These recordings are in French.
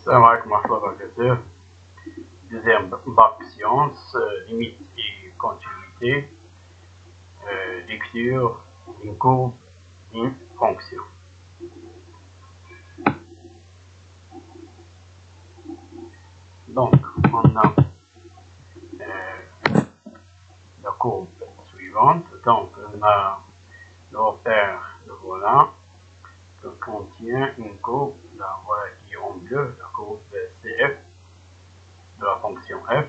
Salam alaikum wa rahmatullahi wa barakatuh. Deuxième bac sciences, limite et continuité, lecture, une courbe, une fonction. Donc, on a la courbe suivante. Donc, on a le repère, le voilà, qui contient une courbe, la voilà qui est en bleu, la courbe CF de la fonction f.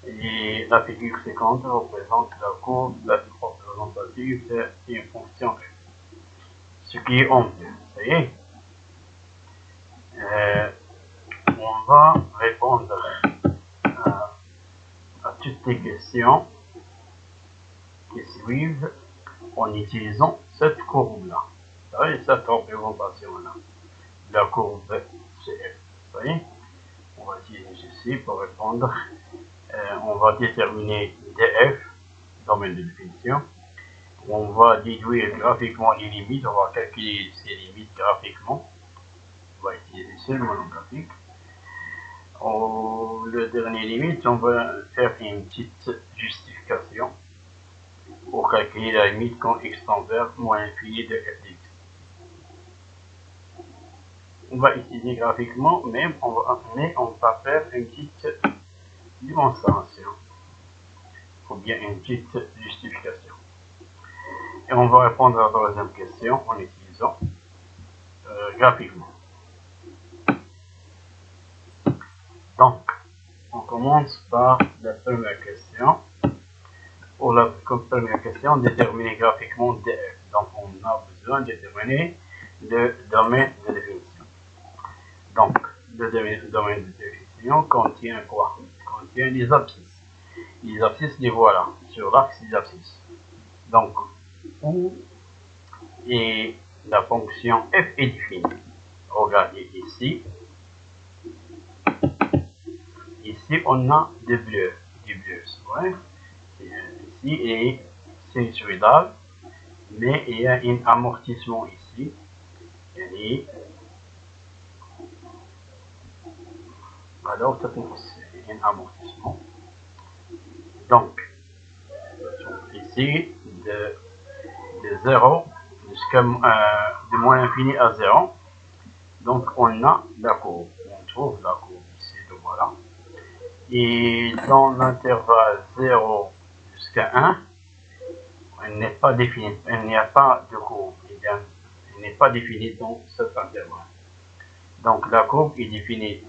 Et la figure 50 représente la courbe représentative d'une fonction f. Ce qui est en bleu, ça y est. On va répondre à toutes les questions qui suivent en utilisant cette courbe-là. Vous voyez, cette représentation-là, la courbe CF. Vous voyez, on va utiliser ceci pour répondre. On va déterminer DF, domaine de définition. On va déduire graphiquement les limites, on va calculer ces limites graphiquement. On va utiliser seulement le graphique. Le dernier limite, on va faire une petite justification pour calculer la limite quand x tend vers moins l'infini de f de x. On va utiliser graphiquement, mais on va faire une petite démonstration, ou bien une petite justification. Et on va répondre à la troisième question en utilisant graphiquement. Donc, on commence par la première question. Pour la première question, déterminer graphiquement DF. Donc, on a besoin de déterminer le domaine de définition. Donc, le domaine de définition contient quoi? Contient les abscisses. Les abscisses, les voilà, sur l'axe des abscisses. Donc, où est la fonction f est définie? Regardez ici. Ici, on a du bleu, ouais. Ici, est sinusoïdal, mais il y a un amortissement ici. Et alors, c'est un amortissement. Donc, ici, de 0 jusqu'à de moins l'infini à 0. Donc, on a la courbe. On trouve la courbe ici, donc voilà. Et dans l'intervalle 0 jusqu'à 1, elle n'est pas définie. Il n'y a pas de courbe. Elle n'est pas définie dans cet intervalle. Donc, la courbe est définie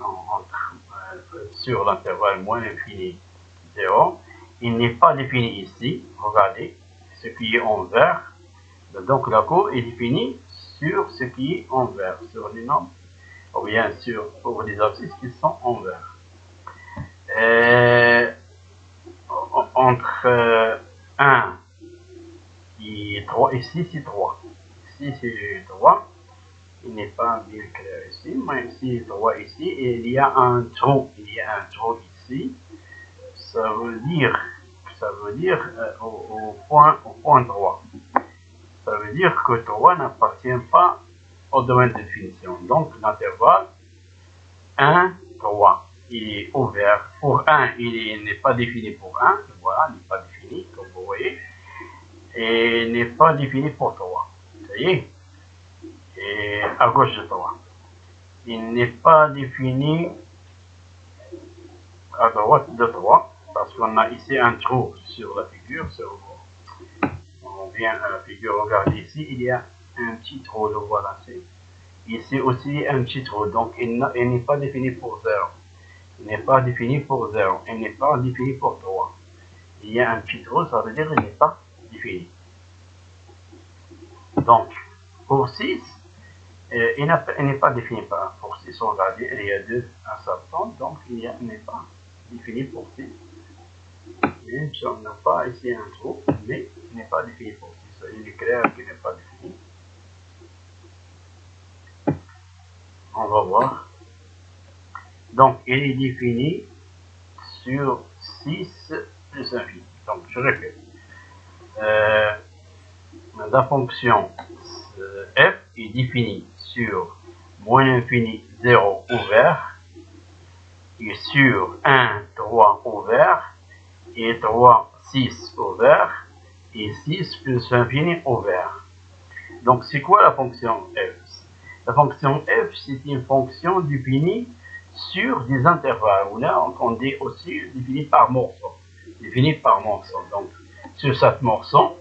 sur l'intervalle moins l'infini 0. Il n'est pas défini ici. Regardez, ce qui est en vert. Donc, la courbe est définie sur ce qui est en vert, sur les nombres, ou bien sûr pour les abscisses qui sont en vert. Entre 1 et 3, ici c'est 3. Ici c'est 3. Il n'est pas bien clair ici, mais ici 3 ici, et il y a un trou. Il y a un trou ici. Ça veut dire au point 3. Ça veut dire que 3 n'appartient pas au domaine de définition. Donc l'intervalle 1, 3. Il est ouvert. Pour 1, il n'est pas défini pour 1. Voilà, il n'est pas défini, comme vous voyez. Et il n'est pas défini pour 3. Ça y est. Et à gauche de 3. Il n'est pas défini à droite de 3. Parce qu'on a ici un trou sur la figure. On vient à la figure, regardez ici, il y a un petit trou. Le voilà. Ici aussi un petit trou. Donc il n'est pas défini pour 0. Il n'est pas défini pour 0. Il n'est pas défini pour 3. Il y a un petit trou, ça veut dire qu'il n'est pas défini. Donc, pour 6, il n'est pas défini pour 6. Regardez, il y a 2 acceptants, donc il n'est pas défini pour 6. Même si on n'a pas ici un trou, mais il n'est pas défini pour 6. Il est clair qu'il n'est pas défini. On va voir. Donc, il est défini sur 6 plus infini. Donc, je répète. La fonction f est définie sur moins l'infini 0 ouvert, et sur 1, 3 ouvert, et 3, 6 ouvert, et 6 plus infini ouvert. Donc, c'est quoi la fonction f? La fonction f, c'est une fonction définie sur des intervalles. Ou là, on dit aussi définie par morceau. Définie par morceau. Donc, sur cette morceau,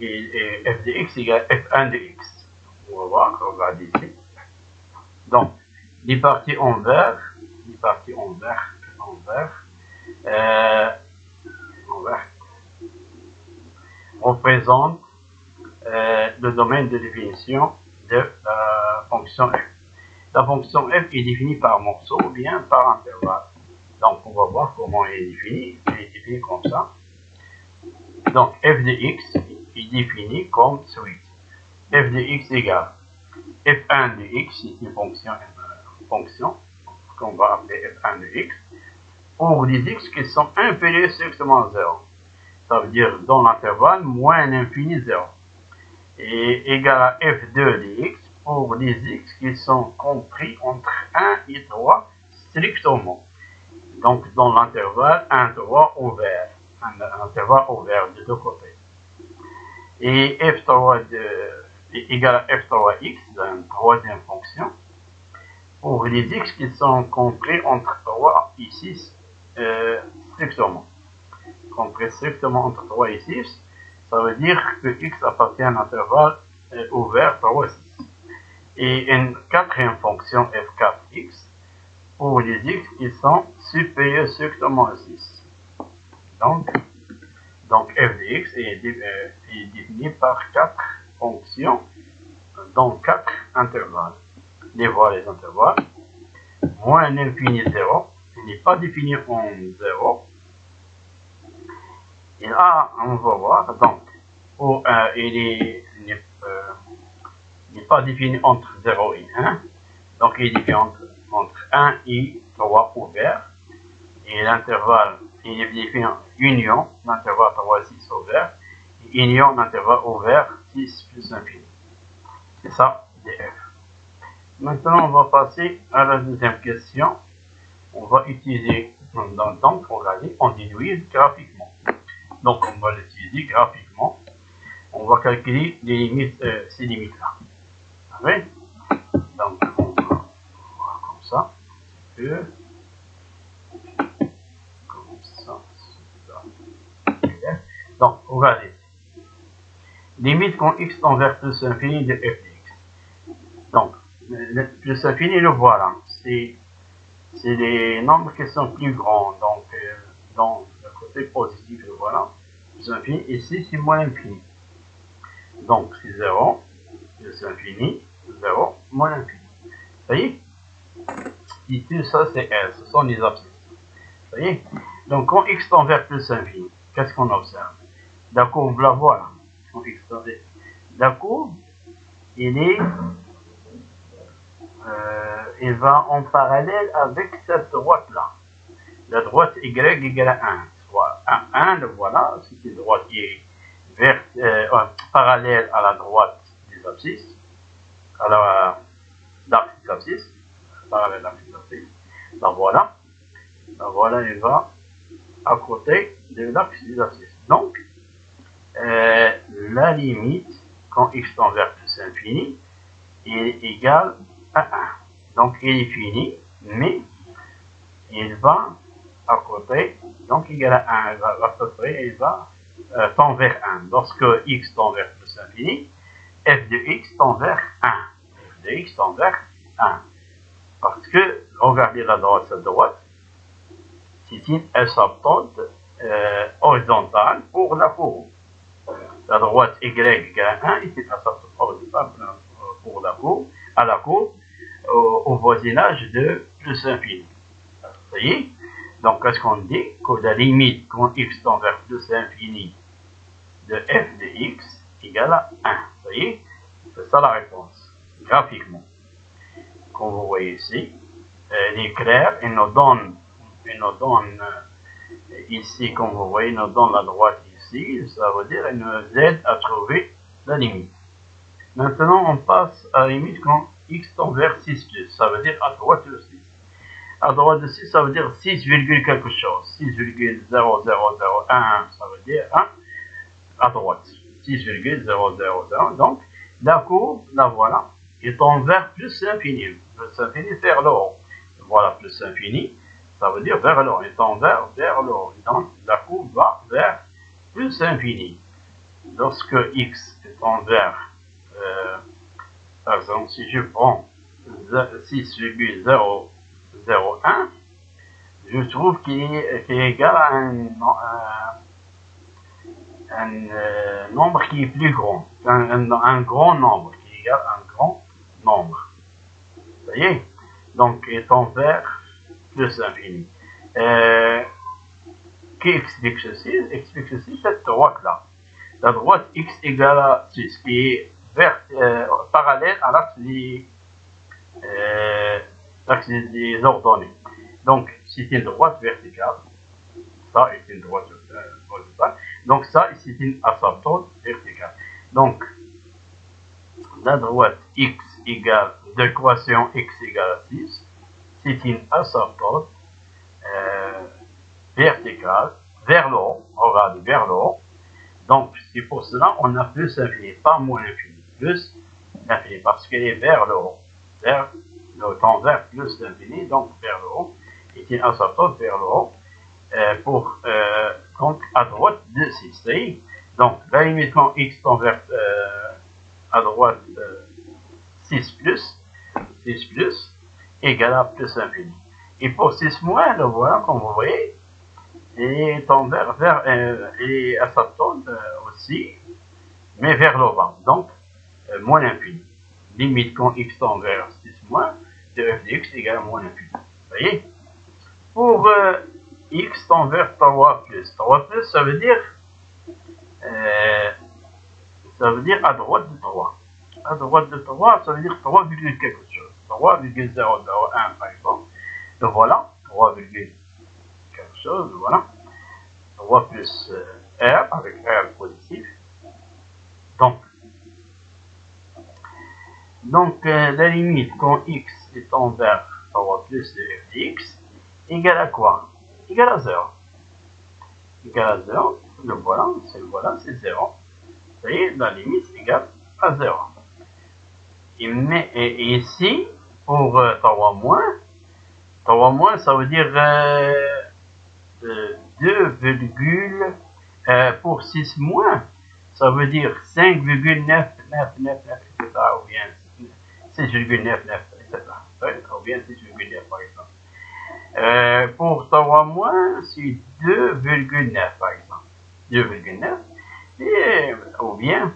et f de x égale f1 de x. On va voir, on regarde ici. Donc, les parties en vert, représentent le domaine de définition de la fonction f. La fonction f est définie par morceau ou bien par intervalle. Donc, on va voir comment elle est définie. Elle est définie comme ça. Donc, f de x est définie comme suit. f de x égale f1 de x, c'est une fonction qu'on va appeler f1 de x, pour les x qui sont inférieurs strictement 0. Ça veut dire dans l'intervalle moins l'infini 0. Et égal à f2 de x pour les x qui sont compris entre 1 et 3 strictement. Donc dans l'intervalle 1, 3 ouvert. Un intervalle ouvert de deux côtés. Et f3 égal à f3x, une troisième fonction, pour les x qui sont compris entre 3 et 6 strictement. Compris strictement entre 3 et 6, ça veut dire que x appartient à un intervalle ouvert 3 et 6. Et une quatrième fonction f4x pour les x qui sont supérieurs strictement à 6. Donc f de x est défini par 4 fonctions dans 4 intervalles. Les voilà les intervalles. Moins l'infini 0, il n'est pas défini en 0. Et là, on va voir, donc, il n'est pas défini entre 0 et 1. Donc, il est défini entre 1 et 3 ouvert. Et l'intervalle, il est défini en union, l'intervalle 3, 6 ouvert. Et union, l'intervalle ouvert, 6 plus infini. C'est ça, df. Maintenant, on va passer à la deuxième question. On va utiliser, donc, regardez, on déduit graphiquement. Donc, on va l'utiliser graphiquement. On va calculer les limites, ces limites-là. Oui. Donc, on va voir comme ça. Comme ça. Donc, regardez. Limite quand x tend vers plus infini de f de x. Donc, le plus infini, le voilà. C'est les nombres qui sont plus grands. Donc, dans le côté positif, le voilà. Plus infini. Ici, c'est moins infini. Donc, c'est 0, plus infini, 0, moins infini. Vous voyez? Ici, ça, c'est S. Ce sont les abscisses. Vous voyez? Donc, quand x tend vers plus infini, qu'est-ce qu'on observe? La courbe, la voilà. Quand x tend vers... La courbe, il va en parallèle avec cette droite-là. La droite y égale à 1. Soit 1, le voilà, c'est une droite qui est parallèle à la droite des abscisses, à l'axe des abscisses, parallèle à l'axe des abscisses. La voilà, elle va à côté de l'axe des abscisses. Donc, la limite, quand x tend vers plus infini, est égale à 1. Donc, il est fini, mais il va à côté, donc égal à 1, il va à peu près, il va tend vers 1. Lorsque x tend vers plus infini, f de x tend vers 1. F de x tend vers 1. Parce que, regardez la droite, cette droite, c'est une asymptote horizontale pour la courbe. La droite y égale à 1 et c'est asymptote horizontale pour la courbe, à la courbe, au voisinage de plus infini. Vous voyez? Donc, qu'est-ce qu'on dit? Que la limite quand x tend vers plus infini de f de x égale à 1. Vous voyez? C'est ça la réponse, graphiquement. Comme vous voyez ici, elle est claire, il nous donne ici, comme vous voyez, il nous donne la droite ici, ça veut dire, elle nous aide à trouver la limite. Maintenant, on passe à la limite quand x tend vers 6 plus, ça veut dire à droite de 6. À droite de 6, ça veut dire 6, quelque chose. 6,0001, ça veut dire 1 à droite. 6,000. Donc, la courbe, la voilà, est tend vers plus l'infini. Plus l'infini vers le haut. Voilà, plus l'infini, ça veut dire vers le haut. Il tend vers le haut. Donc, la courbe va vers plus l'infini. Lorsque x tend vers, par exemple, si je prends 6,001, je trouve qu'il est égal à un nombre qui est plus grand, un grand nombre, qui est égal à un grand nombre. Vous voyez? Donc, étant vers plus l'infini. Qui explique ceci? Explique ceci, cette droite-là. La droite x égale à 6, qui est parallèle à l'axe des ordonnées. Donc, c'est une droite verticale. Ça est une droite horizontale. Donc, ça, c'est une asymptote verticale. Donc, la droite x égale, d'équation x égale à 6, c'est une asymptote verticale vers le haut. Regardez, vers le haut. Donc, c'est pour cela qu'on a plus infini, pas moins infini. Plus l'infini, parce qu'elle est vers le haut. Vers le temps vers plus l'infini, donc vers le haut. Et une asymptote vers le haut. Donc, à droite de 6. Donc, la limite quand x tend vers à droite 6 plus égale à plus infini. Et pour 6 moins, le voilà, comme vous voyez, et tend vers et asymptote aussi, mais vers le bas. Donc, moins l'infini. Limite quand x tend vers 6 moins, de f de x égale à moins l'infini. Vous voyez? Pour x tend vers 3 plus. 3 plus, ça veut dire à droite de 3. À droite de 3, ça veut dire 3, quelque chose. 3,001 par exemple. Donc voilà, 3, quelque chose, voilà. 3 plus R avec R positif. Donc la limite quand x est envers 3 plus de f de x égale à quoi? Égale à 0. Égale à 0, le voilà, c'est 0. Vous voyez, la limite égale à 0. Et ici, pour 3 moins, ça veut dire 2, pour 6 moins, ça veut dire 5,999, etc. ou bien 6,99, etc. Ou bien 6,9 par exemple. Pour 3 moins, c'est 2,9 par exemple. 2,9. Ou bien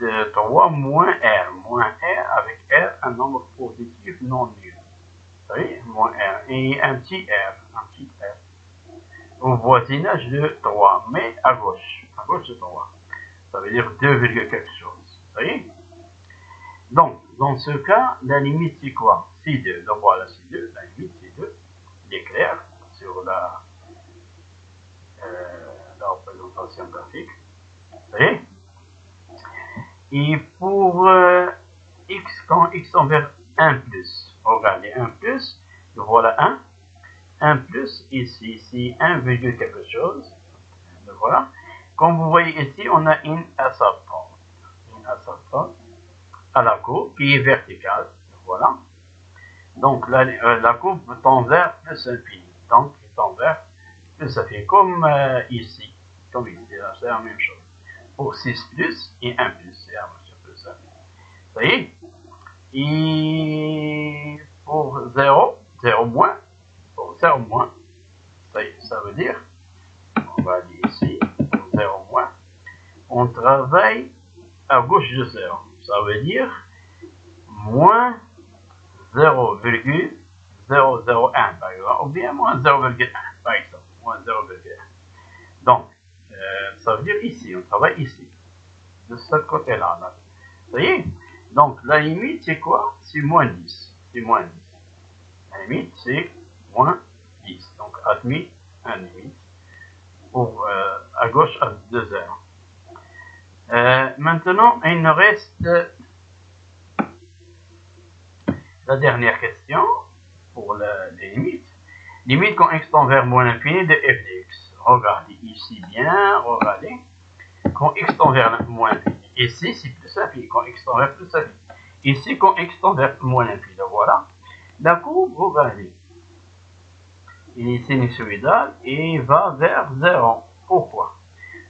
de 3 moins R. Moins R avec R, un nombre positif non nul. Vous voyez, moins R. Et un petit R. Au voisinage de 3, mais à gauche de 3. Ça veut dire 2, quelque chose. Vous voyez? Donc, dans ce cas, la limite c'est quoi? C'est 2. Donc voilà, c'est 2. La limite c'est 2. Il est clair sur la représentation graphique. Vous voyez? Et pour x, quand x envers 1 plus, regardez, 1 plus, voilà 1. 1 plus, ici, c'est 1, quelque chose. Voilà. Comme vous voyez ici, on a une asymptote. Une asymptote à la courbe qui est verticale. Voilà. Donc la courbe tend vers plus infini. Donc il tend vers plus infini. Comme ici. Comme ici, c'est la même chose. Pour 6 plus et 1 plus, c'est la même chose. Vous voyez? Et pour 0 moins, pour 0 moins, ça veut dire, on va aller ici, pour 0 moins, on travaille à gauche de 0. Ça veut dire moins 0,001 par exemple, ou bien moins 0,1 par exemple, moins 0,1. Donc, ça veut dire ici, on travaille ici, de ce côté-là. Là. Vous voyez? Donc, la limite, c'est quoi? C'est moins 10. C'est moins 10. La limite, c'est moins 10. Donc, admis un limite pour à gauche à 2 heures. Maintenant, il nous reste la dernière question pour les limites. Limite quand x tend vers moins l'infini de f de x. Regardez ici bien, regardez. Quand x tend vers moins l'infini. Ici, c'est plus l'infini. Quand x tend vers plus l'infini. Ici, quand x tend vers moins l'infini. Voilà. La courbe, regardez. Il est sinusoïdal et va vers 0. Pourquoi?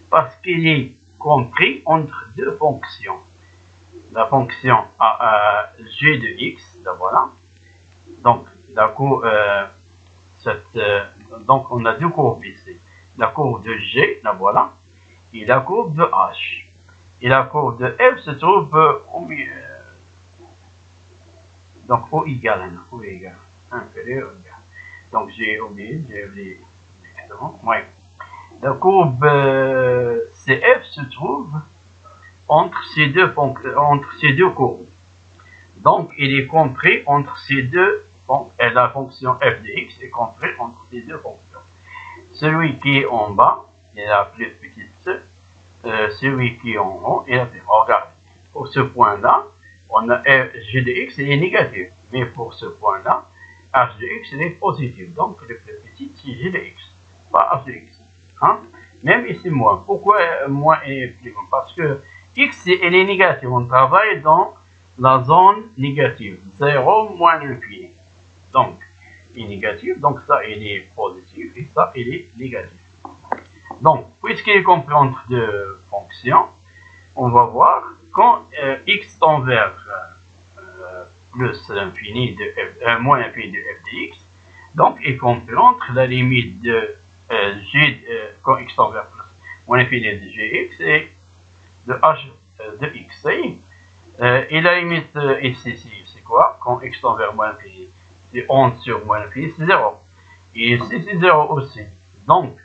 Parce qu'il est compris entre deux fonctions. La fonction g de x, voilà. Donc, donc on a deux courbes ici. La courbe de g, voilà, et la courbe de h. Et la courbe de f se trouve au milieu. Donc, au égal, inférieur au égal. Donc, j'ai oublié exactement. Ouais. La courbe CF se trouve entre ces deux courbes. Donc, il est compris entre ces deux. Et la fonction f de x est compris entre ces deux fonctions. Celui qui est en bas est la plus petite. Celui qui est en haut est la plus. Regarde, pour ce point-là, on a g de x, il est négatif. Mais pour ce point-là, h de x, il est positif. Donc, le plus petit, c'est g de x, pas h de x. Hein? Même ici, moins. Pourquoi moins est plus grand? Parce que x, il est négatif. On travaille dans la zone négative. 0 moins l'infini. Donc, il est négatif. Donc, ça, il est positif. Et ça, il est négatif. Donc, puisqu'il est compris entre deux fonctions, on va voir quand x tend vers plus l'infini de f, moins l'infini de f de x, donc il compris entre la limite de g, quand x tend vers plus moins l'infini de gx et de h de x. Et la limite ici, c'est quoi? Quand x tend vers moins l'infini, c'est 11 sur moins l'infini, c'est 0. Et ici, c'est 0 aussi. Donc,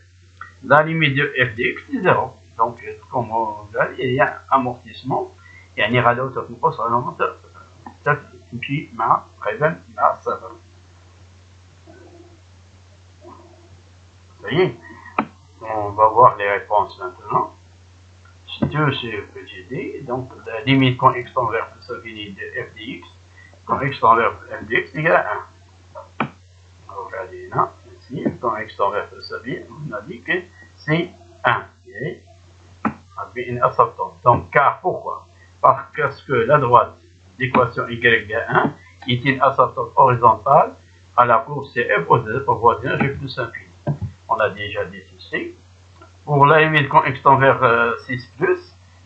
la limite de f de x, c'est 0. Donc, comme on voit, il y a un amortissement. يعني غادي تنقص على تمشي مع قيدا مع الصفر. Ça y est, on va voir les réponses maintenant. 2 c'est petit d, donc la limite quand x tend vers plus l'infini de f de x, quand x tend vers f de x égale à 1. Regardez là, ici, quand x tend vers plus l'infini, on a dit que c'est 1. Une asymptote. Donc, car pourquoi? Parce que la droite d'équation y égale 1 est une asymptote horizontale à la courbe CF au voisinage G plus infini. On a déjà dit ceci. Pour la limite quand x tend vers 6 plus,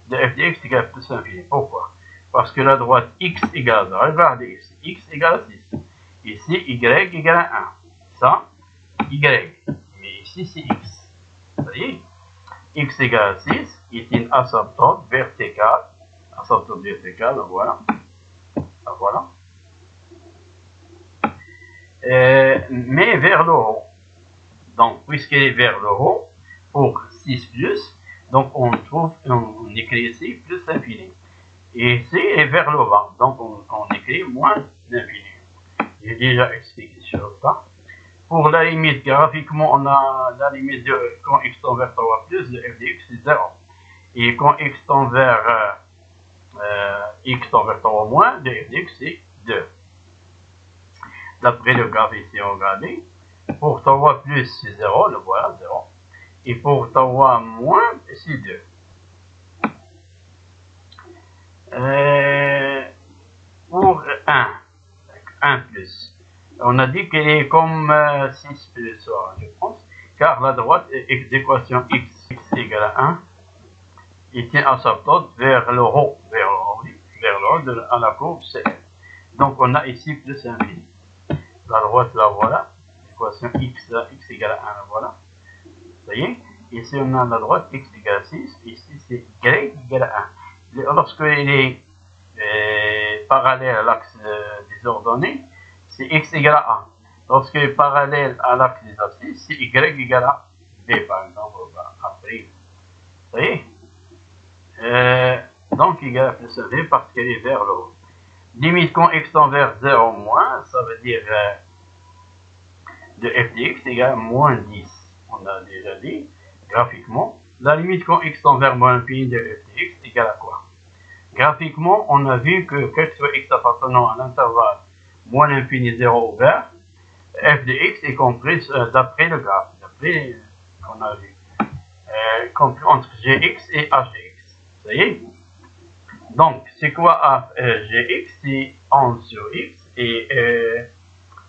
de f de x égale plus infini. Pourquoi? Parce que la droite x égale, regardez ici, x égale 6. Ici, y égale 1. Ça, y. Mais ici, c'est x. Vous voyez? X égale 6 est une asymptote verticale. Asymptote verticale, voilà. Voilà. Mais vers le haut. Donc, puisqu'elle est vers le haut, pour 6 plus, donc on écrit ici plus l'infini. Et ici, elle est vers le bas. Donc, on écrit moins l'infini. J'ai déjà expliqué sur ça. Pour la limite, graphiquement, on a la limite de quand x tend vers 3 plus de f de x, c'est 0. Et quand x tend vers 3 moins de f de x, c'est 2. D'après le graphe ici, regardez. Pour 3 plus, c'est 0, le voilà, 0. Et pour 3 moins, c'est 2. Pour 1 plus. On a dit qu'elle est comme 6 plus 1, je pense, car la droite d'équation x égale à 1 est une asymptote vers le haut, à la courbe CF. Donc on a ici plus infini. La droite, là, voilà, l'équation x égale à 1, voilà. Ça y est, ici on a la droite x égale à 6, ici c'est y égale à 1. Lorsqu'il est parallèle à l'axe des ordonnées, c'est x égale à 1. Lorsqu'il est parallèle à l'axe des abscisses, c'est y égale à b, par exemple, après. Vous voyez? Donc, y a plus b parce qu'elle est vers le haut. Limite quand x tend vers 0 moins, ça veut dire de f de x égale à moins 10. On a déjà dit, graphiquement, la limite quand x tend vers moins l'infini de f de x égale à quoi? Graphiquement, on a vu que quel que soit x appartenant à l'intervalle moins l'infini 0 ouvert, f de x est compris d'après le graphe, d'après qu'on a vu, compris entre gx et h de x. Ça y est? Donc, c'est quoi gx? C'est 11 sur x et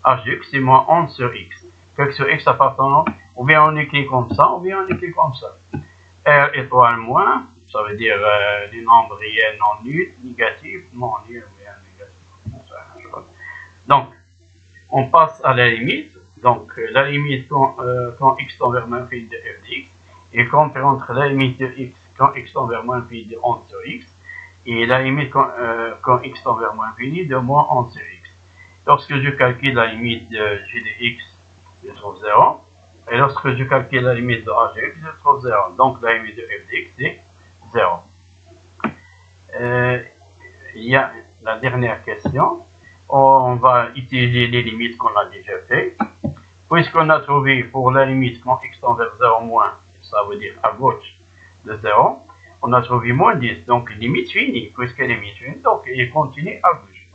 h de x c'est moins 11 sur x. Quelque sur x appartenant, ou bien on écrit comme ça, ou bien on écrit comme ça. R étoile moins, ça veut dire les nombres réels non nuls, négatifs, non nuls, ou bien négatifs. Donc, on passe à la limite. Donc, la limite quand x tend vers moins l'infini de f de x est comprise entre la limite de x quand x tend vers moins l'infini de 11 sur x et la limite quand x tend vers moins l'infini de moins 11 sur x. Lorsque je calcule la limite de g de x, je trouve 0. Et lorsque je calcule la limite de h de x, je trouve 0. Donc, la limite de f de x, c'est 0. Il y a la dernière question. On va utiliser les limites qu'on a déjà fait. Puisqu'on a trouvé pour la limite quand x tend vers 0 moins, ça veut dire à gauche de 0, on a trouvé moins 10. Donc, limite finie. Puisqu'elle est limite finie, donc elle continue à gauche.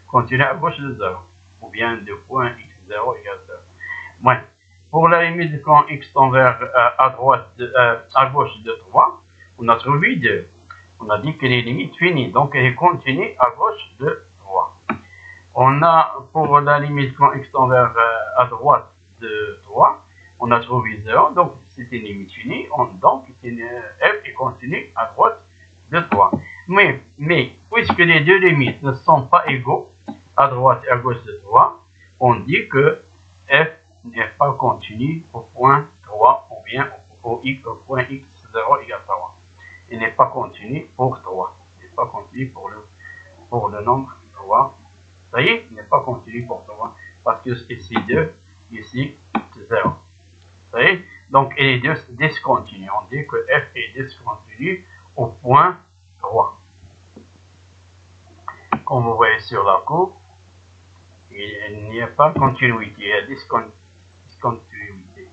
Continue à gauche de 0. Ou bien de point x0 égale 0. Moins. Pour la limite quand x tend vers à gauche de 3, on a trouvé 2. On a dit qu'elle est limite finie, donc elle est continue à gauche de 3. On a pour la limite quand x tend vers à droite de 3, on a trouvé 0, donc c'est une limite finie, donc f est continue à droite de 3. Mais puisque les deux limites ne sont pas égaux, à droite et à gauche de 3, on dit que f n'est pas continu au point 3 ou bien au point x0 égale 3. Il n'est pas continu pour 3. Il n'est pas continu pour le nombre 3. Ça y est, il n'est pas continu pour 3. Parce que ici 2, ici 0. Ça y est, donc il est discontinu. On dit que f est discontinu au point 3. Comme vous voyez sur la courbe, il n'y a pas de continuité, il y a discontinuité.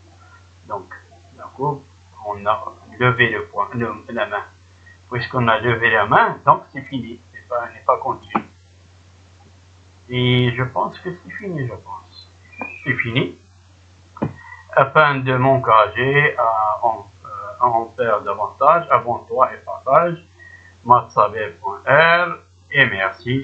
Donc, la courbe, on a levé la main. Puisqu'on a levé la main, donc c'est fini. Elle n'est pas continue. Et je pense que c'est fini, C'est fini. Afin de m'encourager à en faire davantage, abonne-toi et partage. mathsabel.r et merci.